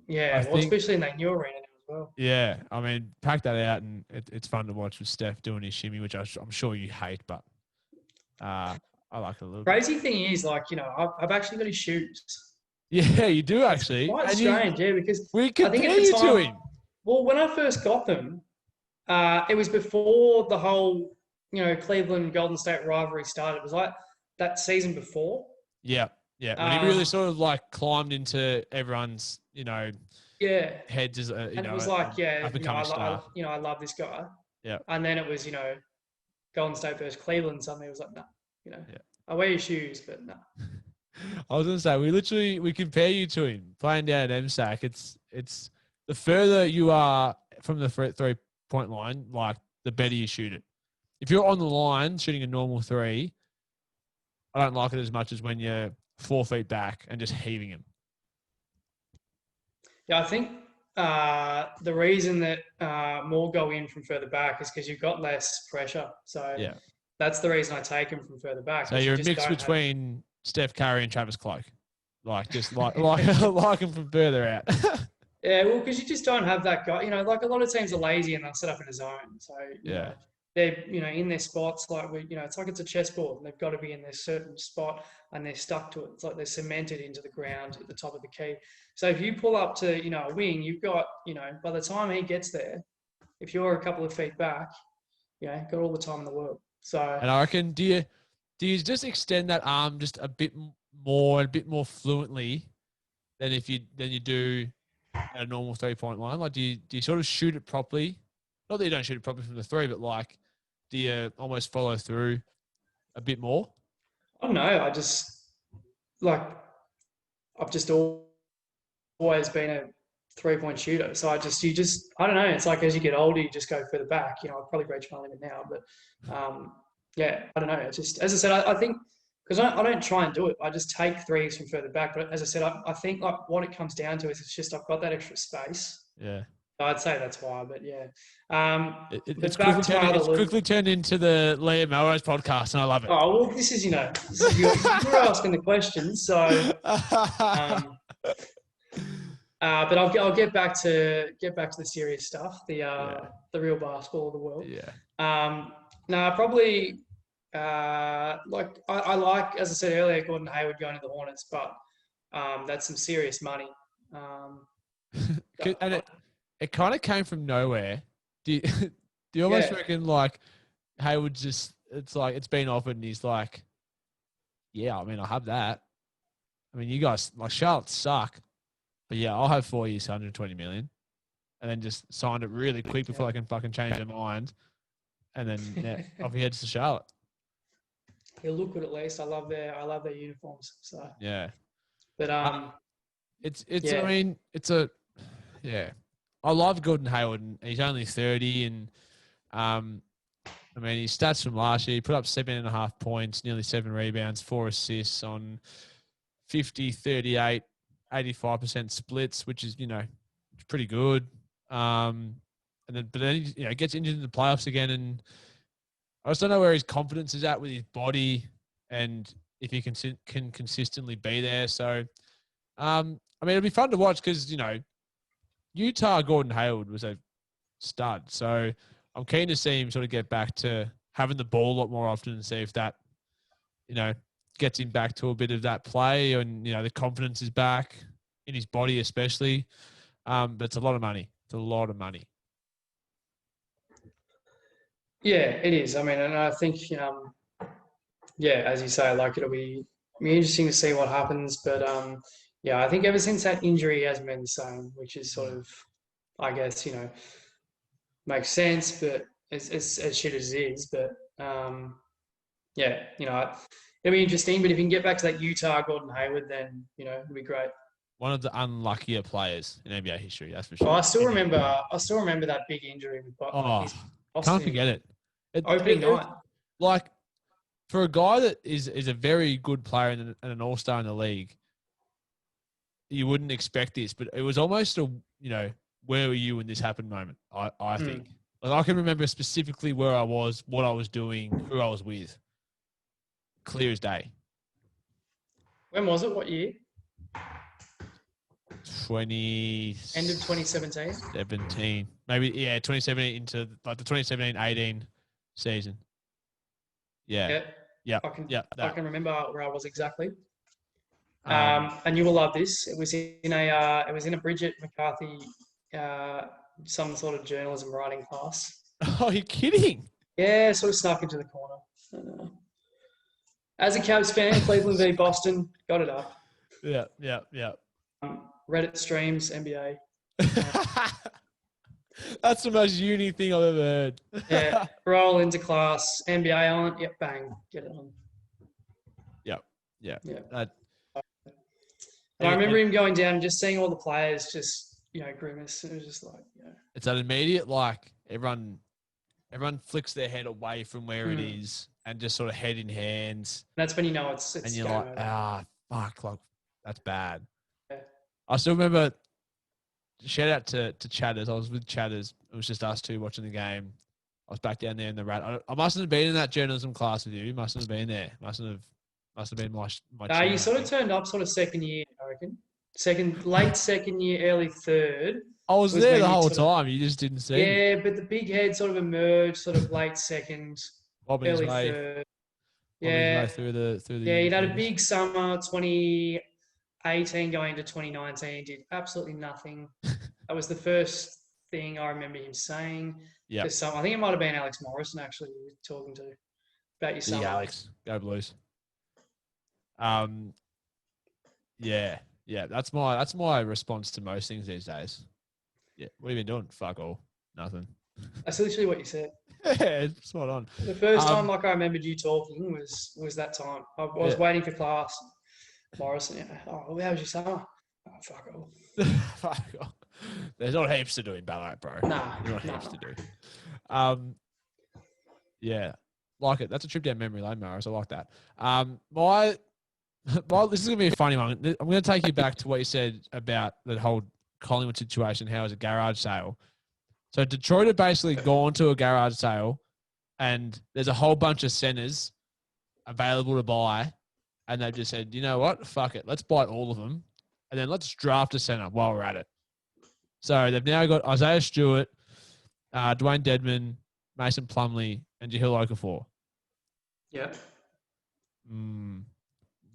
Yeah, well, especially in that new arena now as well. Yeah, I mean, pack that out, and it's fun to watch with Steph doing his shimmy, which I'm sure you hate, but I like it a little Crazy thing is, like, I've actually got his shoes. Yeah, you do actually. It's quite strange, yeah, because we I think compare at the you time, to him. Well, when I first got them, it was before the whole, Cleveland Golden State rivalry started. It was like that season before. Yeah, yeah. When he really sort of like climbed into everyone's, heads as a, and it was like, I love this guy. Yeah. And then it was, Golden State versus Cleveland. Suddenly it was like, no, I wear your shoes, but no. I was gonna say we compare you to him playing down at MSAC. It's the further you are from the 3-point line, like the better you shoot it. If you're on the line shooting a normal three, I don't like it as much as when you're 4 feet back and just heaving him. Yeah, I think the reason that more go in from further back is because you've got less pressure. So yeah, that's the reason I take him from further back. So you're a mix between Steph Curry and Travis Cloak, like like him from further out. Yeah, well, because you just don't have that guy. Like a lot of teams are lazy and they'll set up in a zone. So they're in their spots. Like it's like it's a chessboard, and they've got to be in their certain spot, and they're stuck to it. It's like they're cemented into the ground at the top of the key. So if you pull up to a wing, you've got by the time he gets there, if you're a couple of feet back, got all the time in the world. So and I reckon, do you just extend that arm just a bit more fluently than you do at a normal 3-point line? Like, do you sort of shoot it properly? Not that you don't shoot it properly from the three, but like, do you almost follow through a bit more? I don't know. I just I've just always been a 3-point shooter. So I don't know. It's like as you get older, you just go further back. I've probably reached my limit now, but I don't know. It's just, as I said, I think because I don't try and do it. I just take threes from further back. But as I said, I think like what it comes down to is it's just I've got that extra space. Yeah. I'd say that's why, but yeah. It's quickly turned into the Liam Melrose podcast, and I love it. Oh, well, this is you're asking the questions, so. But I'll get back to the serious stuff, the real basketball of the world. Yeah. Probably. Like I like, as I said earlier, Gordon Hayward going to the Hornets, but that's some serious money. And it kind of came from nowhere. Do you almost reckon like Hayward it's like it's been offered and he's like, yeah, I mean, I'll have that. I mean, you guys like Charlotte suck, but yeah, I'll have 4 years, 120 million, and then just signed it really quick before they can fucking change their mind, and then off he heads to Charlotte. He'll look good at least. I love their uniforms. So yeah, but it's I mean I love Gordon Hayward, and he's only 30, and I mean his stats from last year, he put up 7.5 points, nearly 7 rebounds, 4 assists on 50, 38, 85% splits, which is pretty good. But then he gets injured in the playoffs again, and I just don't know where his confidence is at with his body and if he can consistently be there. So, I mean, it'll be fun to watch because, Utah Gordon Hayward was a stud. So I'm keen to see him sort of get back to having the ball a lot more often and see if that, gets him back to a bit of that play and, the confidence is back in his body especially. But it's a lot of money. It's a lot of money. Yeah, it is. I mean, and I think, as you say, like it'll be interesting to see what happens. But I think ever since that injury, he hasn't been the same, which is sort of, I guess, makes sense, but it's as shit as it is. But it'll be interesting. But if you can get back to that Utah Gordon Hayward, then it'll be great. One of the unluckier players in NBA history, that's for Oh, sure. I still remember that big injury with Can't forget it. Opening night. Like, for a guy that is a very good player and an all-star in the league, you wouldn't expect this, but it was almost a, where were you when this happened moment, I think. Like, I can remember specifically where I was, what I was doing, who I was with. Clear as day. When was it? What year? End of 2017. 17, maybe 2017 into like the 2017-18 season. Yeah. I can remember where I was exactly. And you will love this. It was in a Bridget McCarthy, some sort of journalism writing class. Oh, you're kidding? Yeah, sort of snuck into the corner. As a Cavs fan, Cleveland v Boston, got it up. Yeah. Reddit streams, NBA. That's the most uni thing I've ever heard. Yeah, roll into class, NBA on, yep, bang, get it on. Yeah. And I remember him going down and just seeing all the players just, grimace. It was just like, It's an immediate, like, everyone flicks their head away from where it is and just sort of head in hands. That's when you know it's and you're like, fuck, like, that's bad. Yeah. I still remember, shout out to Chatters. I was with Chatters. It was just us two watching the game. I was back down there in the rat. I mustn't have been in that journalism class with you. Mustn't have been there. Must have been my you sort of turned up sort of second year, I reckon. Late second year, early third. I was there the whole time. You just didn't see me. Yeah, but the big head sort of emerged sort of late second, early third. Yeah. Through the you'd had a big summer, 2018 going into 2019, did absolutely nothing. That was the first thing I remember him saying. Yeah. I think it might have been Alex Morrison actually you were talking to about your summer. Alex, go Blues. Yeah. That's my response to most things these days. Yeah. What have you been doing? Fuck all. Nothing. That's literally what you said. Yeah, spot on. The first time I remembered you talking was that time. I was waiting for class. Morrison, how was your summer? Oh, fuck all. Fuck all. There's not heaps to do in Ballarat, bro. Nah. There's not heaps to do. Yeah. Like it. That's a trip down memory lane, Maris. I like that. This is going to be a funny one. I'm going to take you back to what you said about the whole Collingwood situation, how it was a garage sale. So Detroit had basically gone to a garage sale and there's a whole bunch of centers available to buy. And they've just said, you know what? Fuck it. Let's buy all of them. And then let's draft a center while we're at it. So they've now got Isaiah Stewart, Dwayne Dedman, Mason Plumlee, and Jahlil Okafor. Yeah.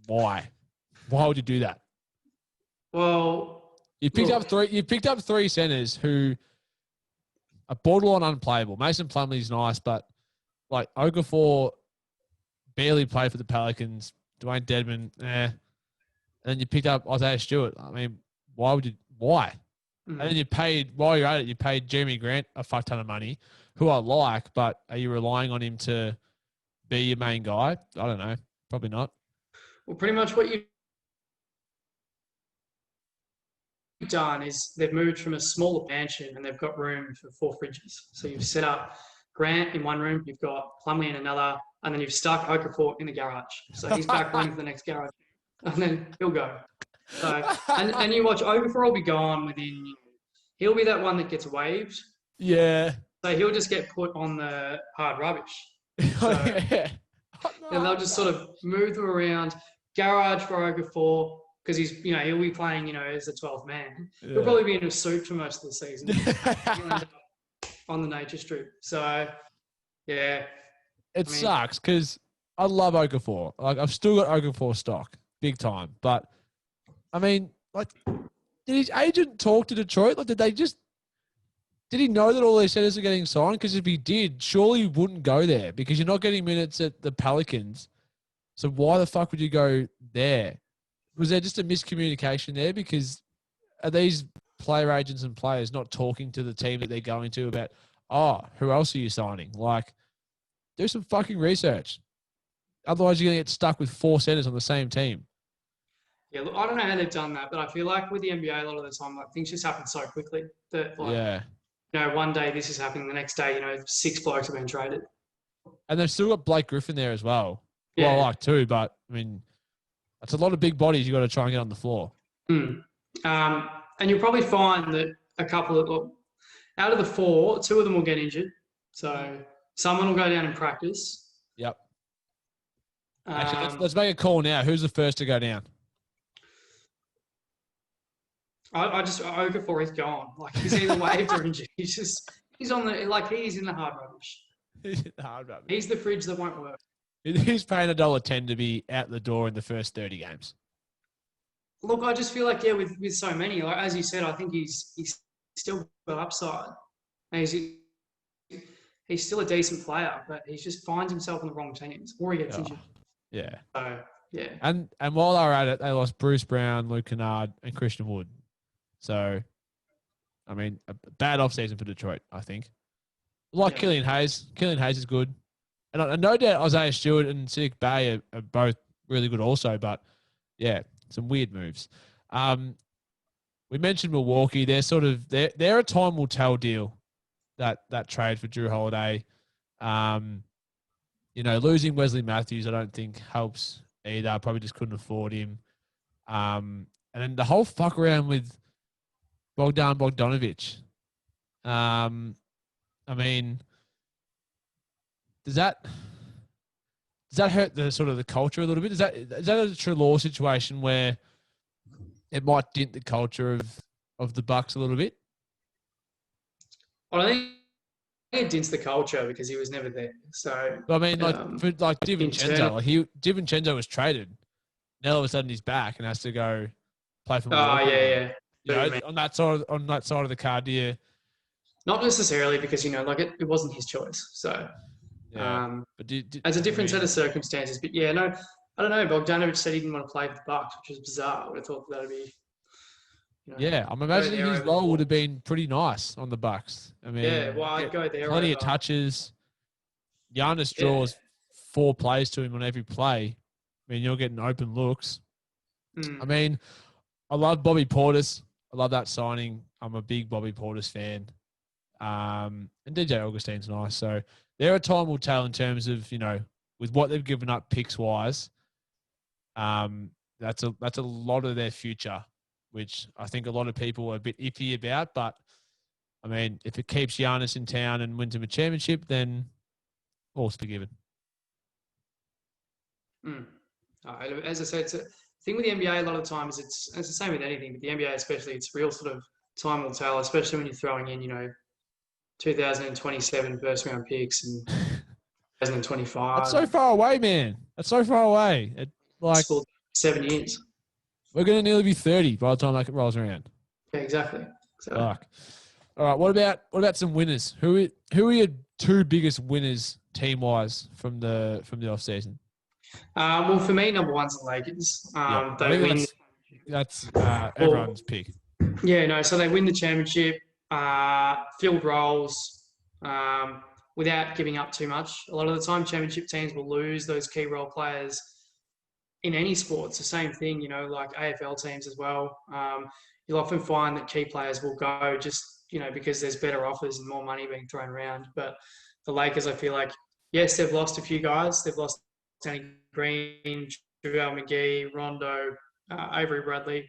Why? Why would you do that? Well, you picked up three centers who are borderline unplayable. Mason Plumlee's nice, but like Okafor barely played for the Pelicans. Dwayne Dedman, And then you picked up Isaiah Stewart. I mean, why? And then while you're at it, you paid Jeremy Grant a fuck ton of money, who I like, but are you relying on him to be your main guy? I don't know. Probably not. Well, pretty much what you've done is they've moved from a smaller mansion and they've got room for 4 fridges. So you've set up Grant in one room, you've got Plumlee in another, and then you've stuck Okafor in the garage. So he's back room for the next garage. And then he'll go. So and you watch Okafor will be gone within. He'll be that one that gets waived. Yeah. So he'll just get put on the hard rubbish. So Yeah. and they'll just sort of move them around, garage for Okafor because he'll be playing, as the 12th man. He'll Yeah. probably be in a suit for most of the season. He'll end up on the nature strip. So yeah, It I mean, sucks because I love Okafor. Like I've still got Okafor stock, big time. But I mean, like, did his agent talk to Detroit? Like, did he know that all these centers are getting signed? Because if he did, surely he wouldn't go there because you're not getting minutes at the Pelicans. So why the fuck would you go there? Was there just a miscommunication there? Because are these player agents and players not talking to the team that they're going to about, oh, who else are you signing? Like, do some fucking research. Otherwise, you're going to get stuck with 4 centers on the same team. yeah, look, I don't know how they've done that, but I feel like with the NBA, a lot of the time, like things just happen so quickly that, like, Yeah. one day this is happening, the next day, 6 blokes have been traded. And they've still got Blake Griffin there as well, who I Yeah. like too. But, I mean, that's a lot of big bodies you got to try and get on the floor. Mm. And you'll probably find that a couple of, out of the 4, 2 of them will get injured. So someone will go down in practice. Yep. Actually, let's make a call now. Who's the first to go down? Okafor is gone. Like he's either waived or injured. He's on the, like he's in the hard rubbish. He's the fridge that won't work. He's paying $1.10 to be out the door in the first 30 games. Look, I just feel like, yeah, with so many, like as you said, I think he's still got upside. And he's still a decent player, but he just finds himself on the wrong teams or he gets injured. Yeah. So, yeah. And while they were at it, they lost Bruce Brown, Luke Kennard, and Christian Wood. So, I mean, a bad offseason for Detroit, I think. Like Killian Hayes. Killian Hayes is good. And no doubt Isaiah Stewart and Siddiq Bey are both really good also, but yeah, some weird moves. We mentioned Milwaukee. They're a time will tell deal, that trade for Drew Holiday. Losing Wesley Matthews I don't think helps either. Probably just couldn't afford him. And then the whole fuck around with Bogdan Bogdanovic. I mean, does that hurt the sort of the culture a little bit? Is that a true law situation where it might dent the culture of the Bucks a little bit? Well, I think it dents the culture because he was never there. So, I mean, for DiVincenzo, DiVincenzo was traded. Now all of a sudden he's back and has to go play for Milwaukee. Yeah. On that side of the card, not necessarily because it wasn't his choice. So, yeah. But as a different set of circumstances. But yeah, no, I don't know. Bogdanovic said he didn't want to play for the Bucks, which is bizarre. I would have thought that'd be. Yeah, I'm imagining his role would have been pretty nice on the Bucks. I mean, I'd go there. Plenty of touches. Giannis draws 4 plays to him on every play. I mean, you're getting open looks. I mean, I love Bobby Portis. I love that signing. I'm a big Bobby Portis fan. And DJ Augustine's nice. So there are time will tell in terms of, with what they've given up picks wise. That's a lot of their future, which I think a lot of people are a bit iffy about. But I mean, if it keeps Giannis in town and wins him a championship, then all's forgiven. As I said, it's a thing with the NBA. A lot of the times, it's the same with anything, but the NBA especially, it's real sort of time will tell, especially when you're throwing in, 2027 first round picks and 2025. That's so far away, man. That's so far away. 7 years. We're going to nearly be 30 by the time that rolls around. Yeah, exactly. So, fuck. All right. What about some winners? Who are your 2 biggest winners team wise from the off season? Well, for me, number one's the Lakers. They win. That's everyone's pick. Yeah, no. So they win the championship, field roles, without giving up too much. A lot of the time, championship teams will lose those key role players in any sport. It's the same thing, like AFL teams as well. You'll often find that key players will go just, because there's better offers and more money being thrown around. But the Lakers, I feel like, yes, they've lost a few guys. They've lost Danny Green, JaVale McGee, Rondo, Avery Bradley,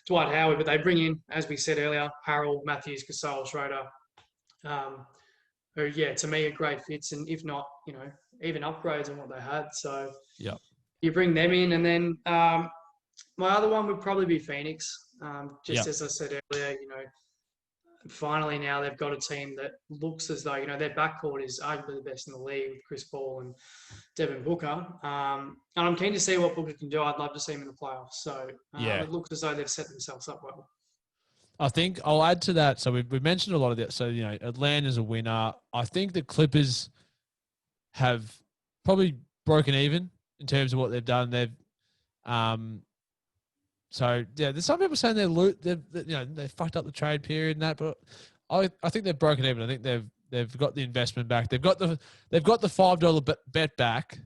Dwight Howard. But they bring in, as we said earlier, Harrell, Matthews, Gasol, Schroeder. who, yeah, to me are great fits, and if not, even upgrades on what they had. So Yeah. you bring them in, and then my other one would probably be Phoenix. Just Yeah. as I said earlier, finally now they've got a team that looks as though, their backcourt is arguably the best in the league with Chris Paul and Devin Booker. And I'm keen to see what Booker can do. I'd love to see him in the playoffs. So Yeah. it looks as though they've set themselves up well. I think I'll add to that. So we've mentioned a lot of that. So, Atlanta's a winner. I think the Clippers have probably broken even in terms of what they've done. So yeah, there's some people saying they fucked up the trade period and that, but I think they've broken even. I think they've got the investment back. They've got the $5 bet back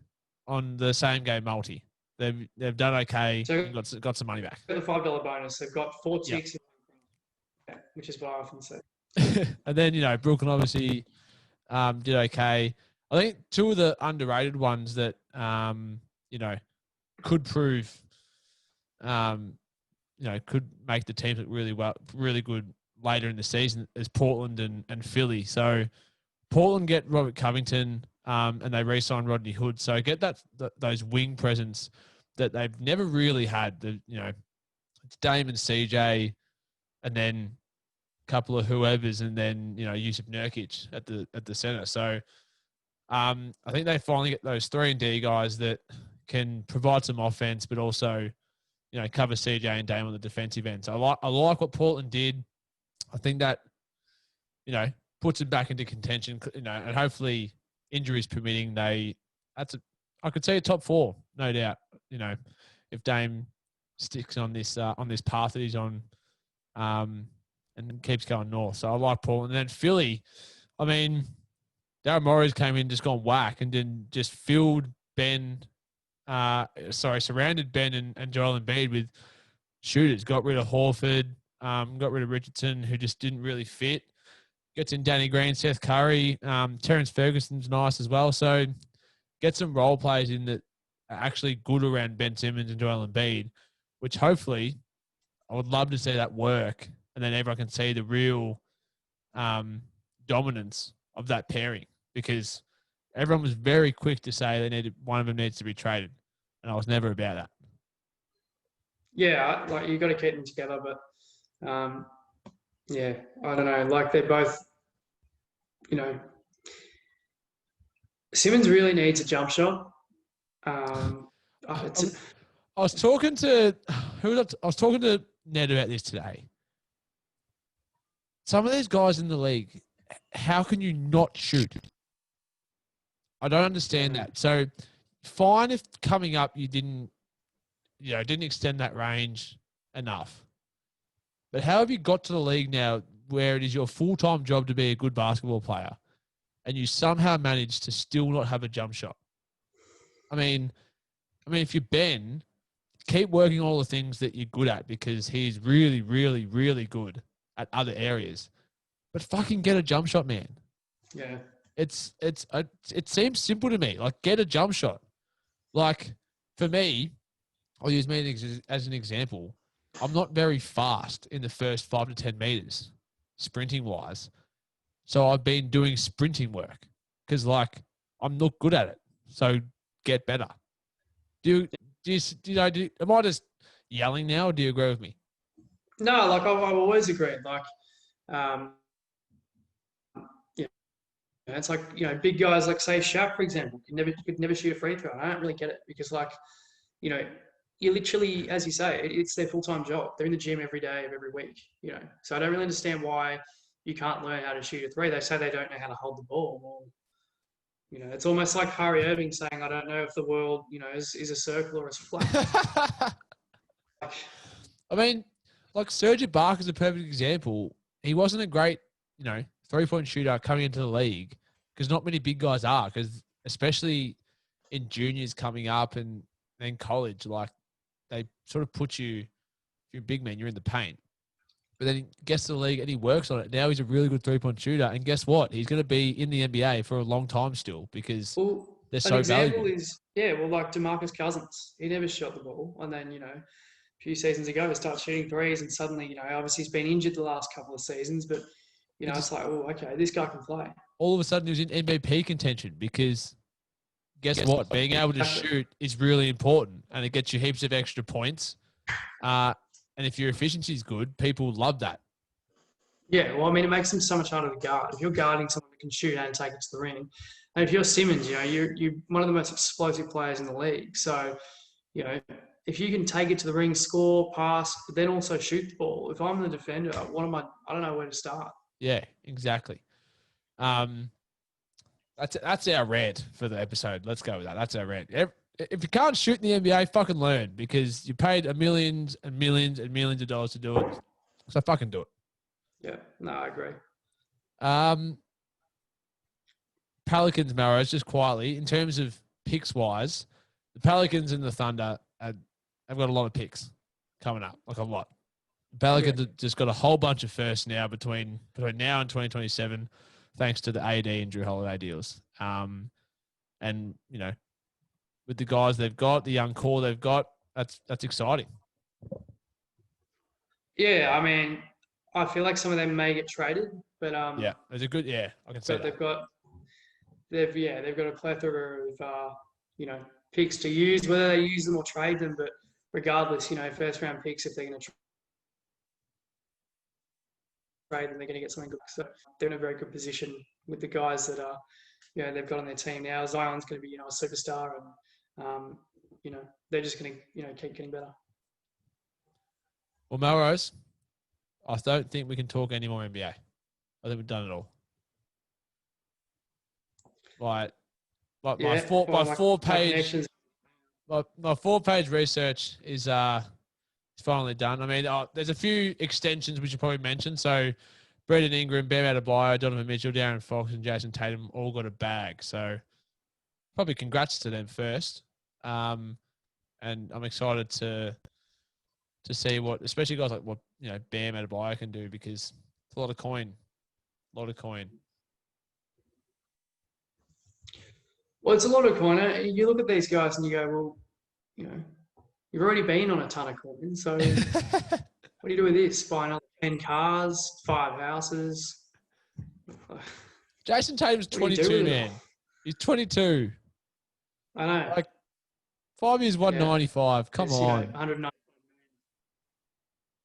on the same game multi. They've done okay. So and got some money back. The $5 bonus. They've got 4 ticks, Yep. which is what I often say. And then Brooklyn obviously did okay. I think two of the underrated ones that could prove could make the teams look really good later in the season is Portland and Philly. So Portland get Robert Covington and they re-sign Rodney Hood. So get those wing presence that they've never really had. It's Dame and CJ and then a couple of whoever's and then, Yusuf Nurkic at the center. So I think they finally get those 3-and-D guys that can provide some offense, but also cover CJ and Dame on the defensive end. So I like what Portland did. I think that, puts it back into contention, and hopefully injuries permitting, I could see a top 4, no doubt, if Dame sticks on this path that he's on, and keeps going north. So I like Portland. And then Philly, I mean, Daryl Morey's came in, just gone whack and then just surrounded Ben and Joel Embiid with shooters. Got rid of Horford, got rid of Richardson, who just didn't really fit. Gets in Danny Green, Seth Curry, Terrence Ferguson's nice as well. So get some role players in that are actually good around Ben Simmons and Joel Embiid, which hopefully I would love to see that work, and then everyone can see the real dominance of that pairing, because everyone was very quick to say one of them needs to be traded, and I was never about that. Yeah, like you got to keep them together, but yeah, I don't know. Like they're both, Simmons really needs a jump shot. I was talking to Ned about this today. Some of these guys in the league, how can you not shoot? I don't understand that. So fine if coming up you didn't extend that range enough. But how have you got to the league now where it is your full-time job to be a good basketball player and you somehow manage to still not have a jump shot? I mean, if you're Ben, keep working all the things that you're good at, because he's really, really, really good at other areas. But fucking get a jump shot, man. Yeah. It seems simple to me. Like, get a jump shot. Like, for me, I'll use me as an example. I'm not very fast in the first 5 to 10 meters, sprinting wise. So I've been doing sprinting work because, I'm not good at it. So get better. Am I just yelling now, or do you agree with me? No, I've always agreed. It's big guys like, say, Shaq, for example, could never shoot a free throw. I don't really get it because, you literally, as you say, it's their full-time job. They're in the gym every day of every week, So I don't really understand why you can't learn how to shoot a three. They say they don't know how to hold the ball. Well, it's almost like Kyrie Irving saying, I don't know if the world, is a circle or is flat. I mean, Serge Ibaka is a perfect example. He wasn't a great, three-point shooter coming into the league because not many big guys are, because especially in juniors coming up and then college, they sort of put you, if you're a big man, you're in the paint. But then he gets to the league and he works on it. Now he's a really good three-point shooter. And guess what? He's going to be in the NBA for a long time still, because they're so valuable. An example is, like DeMarcus Cousins. He never shot the ball. And then, a few seasons ago, he started shooting threes, and suddenly, obviously he's been injured the last couple of seasons, but You know, it's like, oh, okay, this guy can play. All of a sudden, he was in MVP contention because guess what? Being able to shoot is really important, and it gets you heaps of extra points. And if your efficiency is good, people love that. Yeah, well, I mean, it makes them so much harder to guard. If you're guarding someone who can shoot and take it to the ring, and if you're Simmons, you know, you're one of the most explosive players in the league. So, you know, if you can take it to the ring, score, pass, but then also shoot the ball. If I'm the defender, I don't know where to start. Yeah, exactly. That's our rant for the episode. Let's go with that. That's our rant. If you can't shoot in the NBA, fucking learn, because you paid millions and millions and millions of dollars to do it. So fucking do it. Yeah, no, I agree. Pelicans, Melrose, just quietly, in terms of picks wise, the Pelicans and the Thunder have got a lot of picks coming up, like a lot. The Pelicans have just got a whole bunch of firsts now between now and 2027, thanks to the AD and Drew Holiday deals. And, you know, with the guys they've got, the young core they've got, that's exciting. Yeah, I mean, I feel like some of them may get traded, but yeah, there's a good I can see that. They've got a plethora of you know, picks to use, whether they use them or trade them, but regardless, you know, first round picks, if they're going to trade them, they're going to get something good. So they're in a very good position with the guys that are, you know, they've got on their team now. Zion's going to be, you know, a superstar, and you know, they're just going to, you know, keep getting better. Well, Melrose, I don't think we can talk any more NBA. I think we've done it all. My 4-page research is finally done. I mean, there's a few extensions we should probably mention. So, Brandon Ingram, Bam Adebayo, Donovan Mitchell, Darren Fox, and Jason Tatum all got a bag. So, probably congrats to them first. And I'm excited to see what, especially guys like what, you know, Bam Adebayo can do, because it's a lot of coin. Well, it's a lot of coin. You look at these guys and you go, well, you know, you've already been on a ton of coin. So what do you do with this? Buy another 10 cars, 5 houses. Jason Tatum's 22, man. He's 22. I know. Like 5 years, 195. Come on. 190.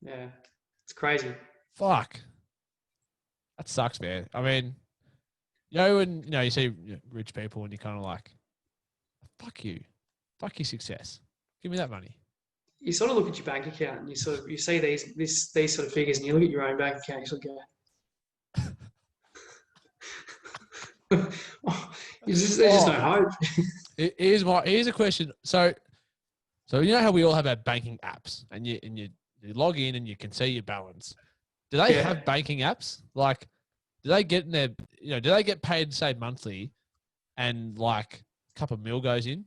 Yeah, it's crazy. Fuck. That sucks, man. I mean, you know, when you see rich people and you're kind of like, fuck you. Fuck your success. Give me that money. You sort of look at your bank account and you see these sort of figures, and you look at your own bank account, you sort of go, there's just no hope. Here's a question. So you know how we all have our banking apps, and you log in and you can see your balance. Do they have banking apps? Like, do they get in their, do they get paid, say, monthly, and like a couple of mil goes in?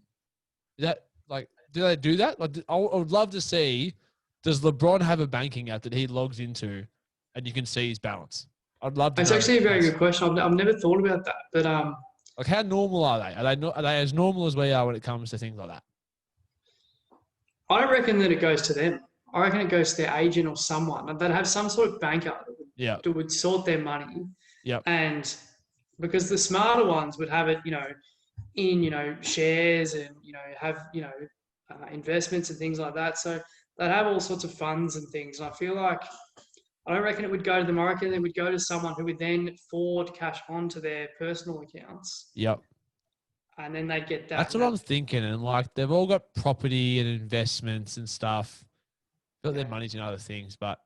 Is that like, do they do that? Like, I would love to see, does LeBron have a banking app that he logs into and you can see his balance? I'd love to. It's actually a very good question. I've never thought about that, but like, how normal are they? Are they as normal as we are when it comes to things like that? I don't reckon that it goes to them. I reckon it goes to their agent or someone that have some sort of banker that would sort their money. Yeah. And because the smarter ones would have it, in, shares and, have, investments and things like that. So they'd have all sorts of funds and things. And I feel like, I don't reckon it would go to them. I reckon it would go to someone who would then forward cash onto their personal accounts. Yep. And then they'd get that. That's what I'm thinking. And like, they've all got property and investments and stuff. Got their money's in other things. But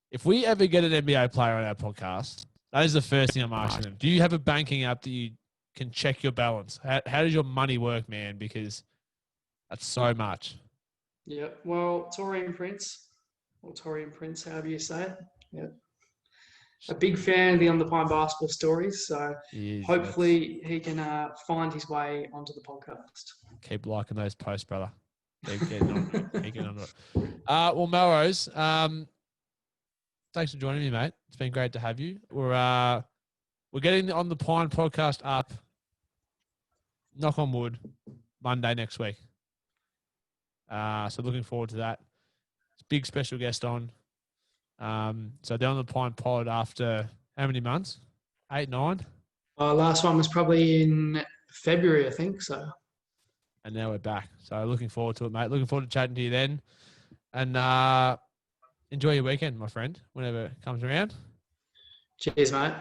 if we ever get an NBA player on our podcast, that is the first thing I'm asking them. Do you have a banking app that you can check your balance? How does your money work, man? Because that's so much. Yeah. Well, Torian Prince, however you say it. Yeah. A big fan of the On the Pine basketball stories. So hopefully he can find his way onto the podcast. Keep liking those posts, brother. Keep getting on it. Well, Melrose, thanks for joining me, mate. It's been great to have you. We're getting the On the Pine podcast up, knock on wood, Monday next week. So looking forward to that. It's a big special guest on. So they're On the Pine pod after How many months? 8, 9? Last one was probably in February, I think. So And now we're back. So looking forward to it, mate. Looking forward to chatting to you then. And enjoy your weekend, my friend, whenever it comes around. cheers, mate.